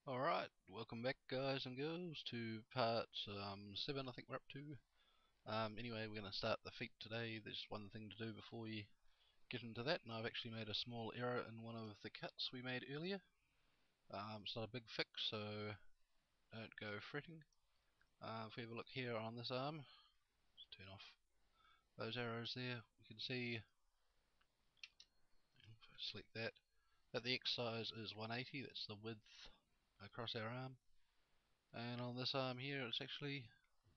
Alright, welcome back guys and girls to part 7 I think we're up to. Anyway, we're going to start the feet today. There's one thing to do before we get into that, and I've actually made a small error in one of the cuts we made earlier. It's not a big fix, so don't go fretting. If we have a look here on this arm, let's turn off those arrows there, we can see, if I select that the X size is 180, that's the width across our arm. And on this arm here, it's actually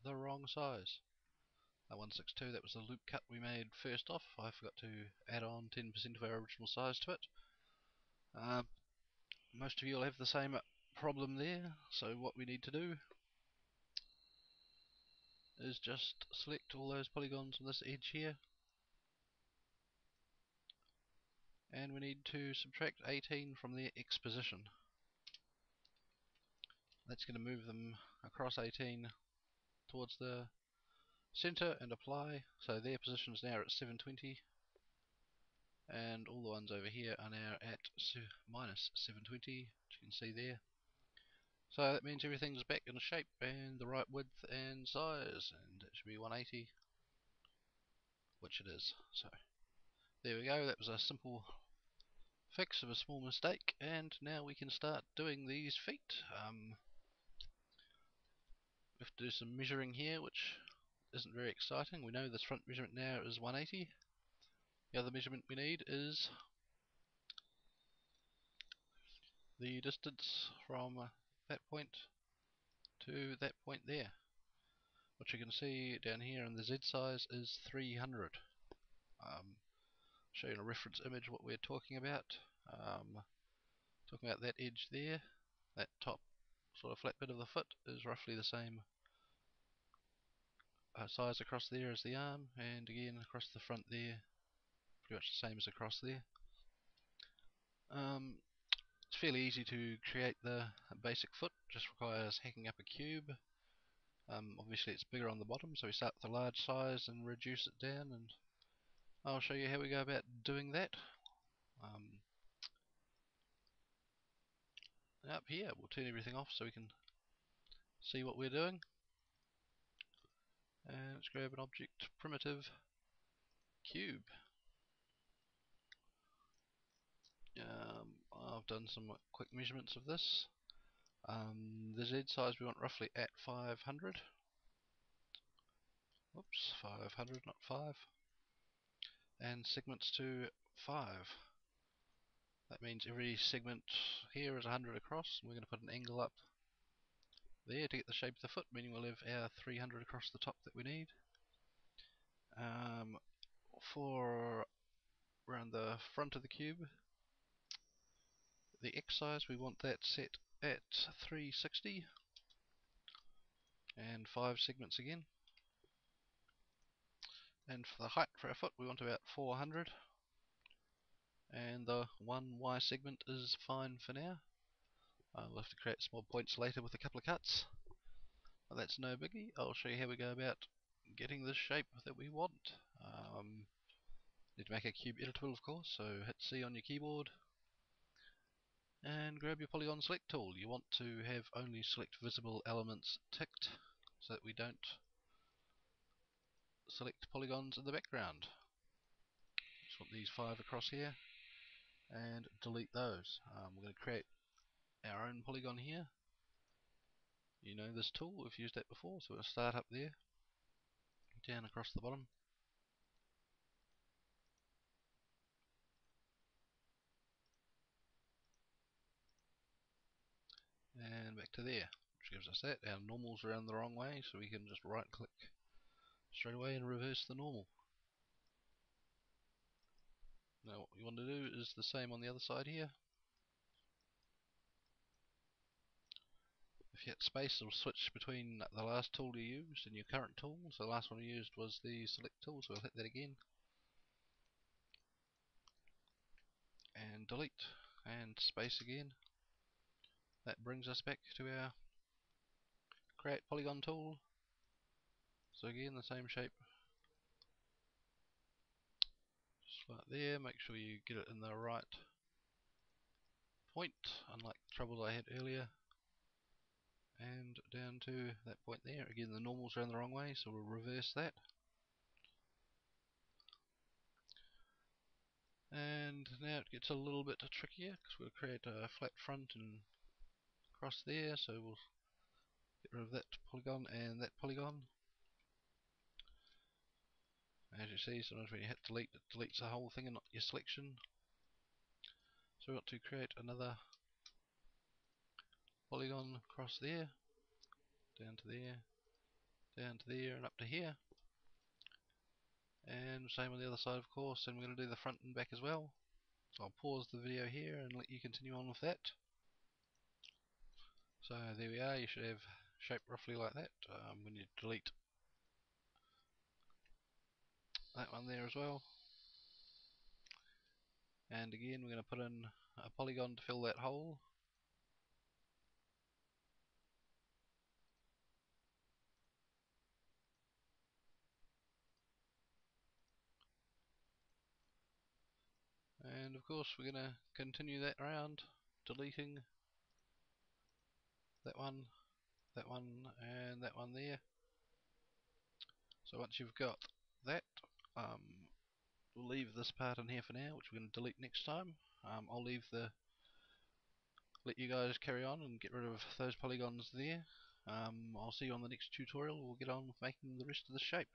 the wrong size. 162, that was the loop cut we made first off. I forgot to add on 10% of our original size to it. Most of you will have the same problem there, so what we need to do is just select all those polygons on this edge here, and we need to subtract 18 from their X position. That's going to move them across 18 towards the center and apply. So their positions now are at 720, and all the ones over here are now at minus 720, which you can see there. So that means everything's back in shape and the right width and size, and it should be 180, which it is. So there we go, that was a simple fix of a small mistake, and now we can start doing these feet. We have to do some measuring here, which isn't very exciting. We know this front measurement now is 180. The other measurement we need is the distance from that point to that point there, which you can see down here in the Z size is 300. Show you in a reference image what we're talking about. Talking about that edge there, that top sort of flat bit of the foot is roughly the same size across there as the arm, and again across the front there, pretty much the same as across there. It's fairly easy to create the basic foot, just requires hacking up a cube. Obviously it's bigger on the bottom, so we start with a large size and reduce it down, and I'll show you how we go about doing that. Up here, we'll turn everything off so we can see what we're doing. And let's grab an object primitive cube. I've done some quick measurements of this. The Z size we want roughly at 500. Whoops, 500, not 5. And segments to 5. That means every segment here is 100 across, and we're going to put an angle up there to get the shape of the foot, meaning we'll have our 300 across the top that we need. For around the front of the cube, the X size, we want that set at 360 and 5 segments again. And for the height for our foot, we want about 400, and the one Y segment is fine for now. We'll have to create small points later with a couple of cuts, but that's no biggie. I'll show you how we go about getting the shape that we want. Need to make a cube editable, of course, so hit C on your keyboard and grab your polygon select tool. You want to have only select visible elements ticked so that we don't select polygons in the background. Just want these 5 across here and delete those. We're going to create our own polygon here. You know this tool, we've used that before, so we'll start up there, down across the bottom. And back to there, which gives us that. Our normal's around the wrong way, so we can just right click straight away and reverse the normal. Now what we want to do is the same on the other side here. If you hit space, it'll switch between the last tool you used and your current tool. So the last one we used was the select tool, so we'll hit that again. And delete, and space again. That brings us back to our create polygon tool. So again, the same shape. Just like there, make sure you get it in the right point, unlike the trouble I had earlier. and down to that point there. Again, the normal's around the wrong way, so we'll reverse that. And now it gets a little bit trickier because we'll create a flat front and across there, so we'll get rid of that polygon and that polygon. As you see, sometimes when you hit delete, it deletes the whole thing and not your selection. So we've got to create another polygon across there, down to there, down to there, and up to here. And same on the other side, of course, and we're going to do the front and back as well. So I'll pause the video here and let you continue on with that. So there we are, you should have shape roughly like that when you delete that one there as well. And again, we're going to put in a polygon to fill that hole. And of course, we're going to continue that around, deleting that one, and that one there. So once you've got that, we'll leave this part in here for now, which we're going to delete next time. I'll let you guys carry on and get rid of those polygons there. I'll see you on the next tutorial. We'll get on with making the rest of the shape.